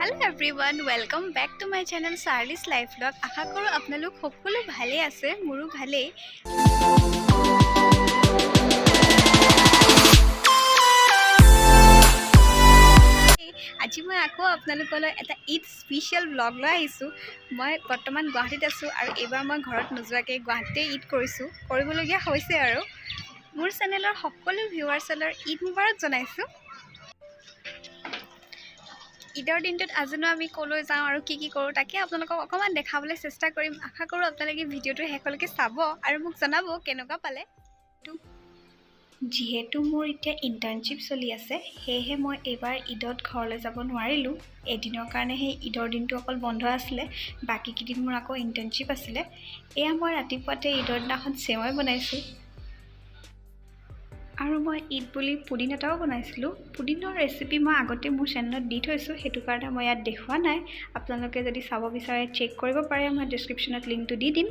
Hello everyone, welcome back to my channel Charlie's Life Vlog. আশা কৰো আপোনালোক সকলো ভালে আছে, মোৰো ভালে। আজি মই আকৌ আপোনালোকলৈ এটা ঈদ স্পেশাল ব্লগ লৈ আহিছো। মই বৰ্তমান গুৱাহাটীত আছো আৰু এবাৰ মই ঘৰত নোযোৱাকৈ গুৱাহাটীতে ঈদ কৰিবলগীয়া হৈছে আৰু মোৰ চেনেলৰ সকলো ভিউৱাৰ্ছলৈ ঈদ মুবাৰক জনাইছো। ঈদৰ দিনটোত আজিনো আমি ক'লৈ যাওঁ আৰু কি কৰোঁ তাকে আপোনালোকক অকণমান দেখাবলৈ চেষ্টা কৰিম। আশা কৰোঁ আপোনালোকে ভিডিঅ'টো শেষলৈকে চাব আৰু মোক জনাব কেনেকুৱা পালে। যিহেতু মোৰ এতিয়া ইণ্টাৰ্ণশ্বিপ চলি আছে, সেয়েহে মই এইবাৰ ঈদত ঘৰলৈ যাব নোৱাৰিলোঁ। এদিনৰ কাৰণে সেই ঈদৰ দিনটো অকল বন্ধ আছিলে, বাকীকেইদিন মোৰ আকৌ ইণ্টাৰ্ণশ্বিপ আছিলে। এয়া মই ৰাতিপুৱাতে ঈদৰ দিনাখন চেৱাই বনাইছোঁ আৰু মই ঈদ বুলি পুডিং এটাও বনাইছিলোঁ। পুডিঙৰ ৰেচিপি মই আগতে মোৰ চেনেলত দি থৈছোঁ, সেইটো কাৰণে মই ইয়াত দেখুওৱা নাই। আপোনালোকে যদি চাব বিচাৰে চেক কৰিব পাৰে, মই ডেছক্ৰিপশ্যনত লিংকটো দি দিম।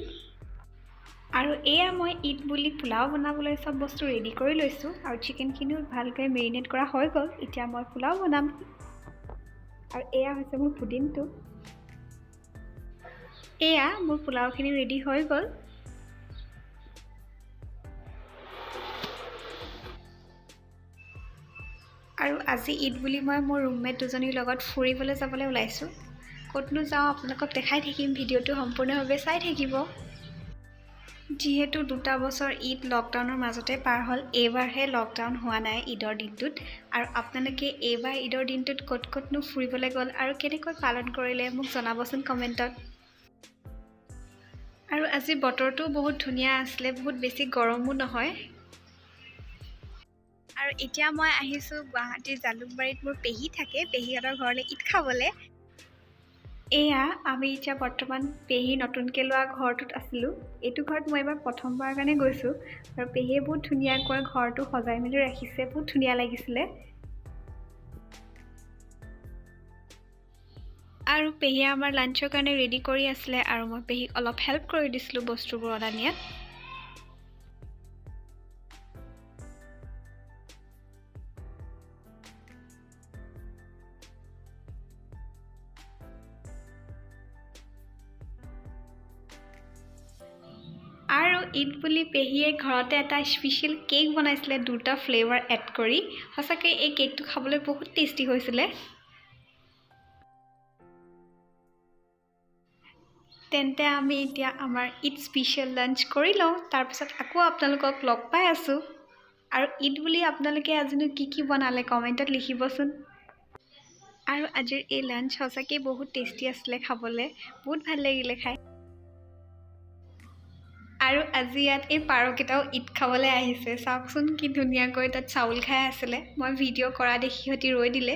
আৰু এয়া মই ঈদ বুলি পোলাও বনাবলৈ চব বস্তু ৰেডি কৰি লৈছোঁ আৰু চিকেনখিনিও ভালকৈ মেৰিনেট কৰা হৈ গ'ল। এতিয়া মই পোলাও বনাম আৰু এয়া হৈছে মোৰ পুডিংটো। এয়া মোৰ পোলাওখিনি ৰেডি হৈ গ'ল। আৰু আজি ঈদ বুলি মই মোৰ ৰুমমেট দুজনীৰ লগত ফুৰিবলৈ যাবলৈ ওলাইছোঁ। ক'তনো যাওঁ আপোনালোকক দেখাই থাকিম, ভিডিঅ'টো সম্পূৰ্ণভাৱে চাই থাকিব। যিহেতু 2 বছৰ ঈদ লকডাউনৰ মাজতে পাৰ হ'ল, এইবাৰহে লকডাউন হোৱা নাই ঈদৰ দিনটোত। আৰু আপোনালোকে এইবাৰ ঈদৰ দিনটোত ক'তনো ফুৰিবলৈ গ'ল আৰু কেনেকৈ পালন কৰিলে মোক জনাবচোন কমেণ্টত। আৰু আজি বতৰটো বহুত ধুনীয়া আছিলে, বহুত বেছি গৰমো নহয়। আৰু এতিয়া মই আহিছোঁ গুৱাহাটীৰ জালুকবাৰীত, মোৰ পেহী থাকে, পেহীহঁতৰ ঘৰলৈ ঈদ খাবলৈ। এয়া আমি এতিয়া বৰ্তমান পেহী নতুনকৈ লোৱা ঘৰটোত আছিলোঁ। এইটো ঘৰত মই এবাৰ প্ৰথমবাৰৰ কাৰণে গৈছোঁ আৰু পেহীয়ে বহুত ধুনীয়াকৈ ঘৰটো সজাই মেলি ৰাখিছে, বহুত ধুনীয়া লাগিছিলে। আৰু পেহীয়ে আমাৰ লাঞ্চৰ কাৰণে ৰেডি কৰি আছিলে আৰু মই পেহীক অলপ হেল্প কৰি দিছিলোঁ বস্তুবোৰ অনা নিয়াত। আৰু ঈদ বুলি পেহীয়ে ঘৰতে এটা স্পেচিয়েল কেক বনাইছিলে, 2টা ফ্লেভাৰ এড কৰি। সঁচাকৈ এই কেকটো খাবলৈ বহুত টেষ্টি হৈছিলে। তেন্তে আমি এতিয়া আমাৰ ঈদ স্পেচিয়েল লাঞ্চ কৰি লওঁ, তাৰপিছত আকৌ আপোনালোকক লগ পাই আছোঁ। আৰু ঈদ বুলি আপোনালোকে আজিনো কি বনালে কমেণ্টত লিখিবচোন। আৰু আজিৰ এই লাঞ্চ সঁচাকৈ বহুত টেষ্টি আছিলে খাবলৈ, বহুত ভাল লাগিলে খাই। আৰু আজি ইয়াত এই পাৰকেইটাও ঈদ খাবলৈ আহিছে, চাওকচোন কি ধুনীয়াকৈ তাত চাউল খাই আছিলে। মই ভিডিঅ' কৰা দেখি সিহঁতি ৰৈ দিলে।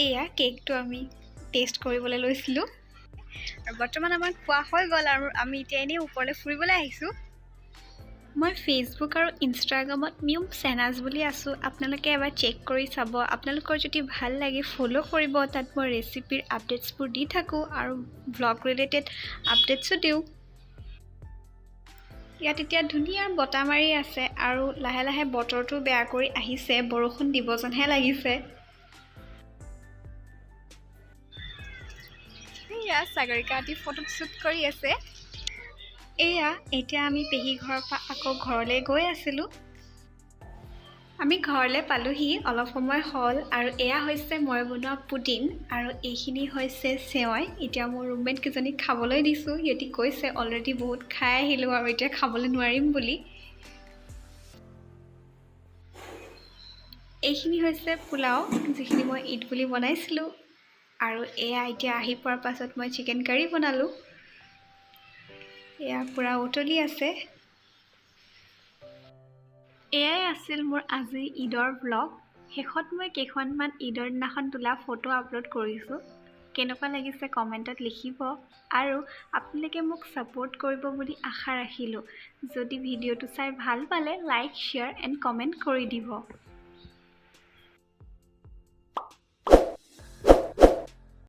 এয়া কেকটো আমি টেষ্ট কৰিবলৈ লৈছিলোঁ আৰু বৰ্তমান আমাৰ খোৱা হৈ গ'ল আৰু আমি এতিয়া এনেই ওপৰলৈ ফুৰিবলৈ আহিছোঁ। মই ফেচবুক আৰু ইনষ্টাগ্ৰামত নিউম চেনাজ বুলি আছোঁ, আপোনালোকে এবাৰ চেক কৰি চাব। আপোনালোকৰ যদি ভাল লাগে ফ'ল' কৰিব, তাত মই ৰেচিপিৰ আপডেটছবোৰ দি থাকোঁ আৰু ভ্লগ ৰিলেটেড আপডেটছো দিওঁ। ইয়াত এতিয়া ধুনীয়া বতাহ মাৰি আছে আৰু লাহে লাহে বতৰটো বেয়া কৰি আহিছে, বৰষুণ দিব যেনহে লাগিছে। এয়া সাগৰিকাহঁতি ফটোত শ্বুট কৰি আছে। এয়া এতিয়া আমি পেহী ঘৰৰ পৰা আকৌ ঘৰলৈ গৈ আছিলোঁ। আমি ঘৰলৈ পালোহি, অলপ সময় হ'ল। আৰু এয়া হৈছে মই বনোৱা পুডিং আৰু এইখিনি হৈছে চেৱাই। এতিয়া মোৰ ৰুমমেট কেইজনীক খাবলৈ দিছোঁ, সিহঁতি কৈছে অলৰেডি বহুত খাই আহিলোঁ আৰু এতিয়া খাবলৈ নোৱাৰিম বুলি। এইখিনি হৈছে পোলাও, যিখিনি মই ঈদ বুলি বনাইছিলোঁ। আৰু এয়া এতিয়া আহি পোৱাৰ পাছত মই চিকেন কাৰী বনালোঁ। এয়া পূৰা উতলি আছে। এয়াই আছিল মোৰ আজি ঈদৰ ব্লগ। শেষত মই কেইখনমান ঈদৰ দিনাখন তোলা ফটো আপলোড কৰিছোঁ, কেনেকুৱা লাগিছে কমেণ্টত লিখিব। আৰু আপোনালোকে মোক ছাপোৰ্ট কৰিব বুলি আশা ৰাখিলোঁ। যদি ভিডিঅ'টো চাই ভাল পালে লাইক, শ্বেয়াৰ এণ্ড কমেণ্ট কৰি দিব।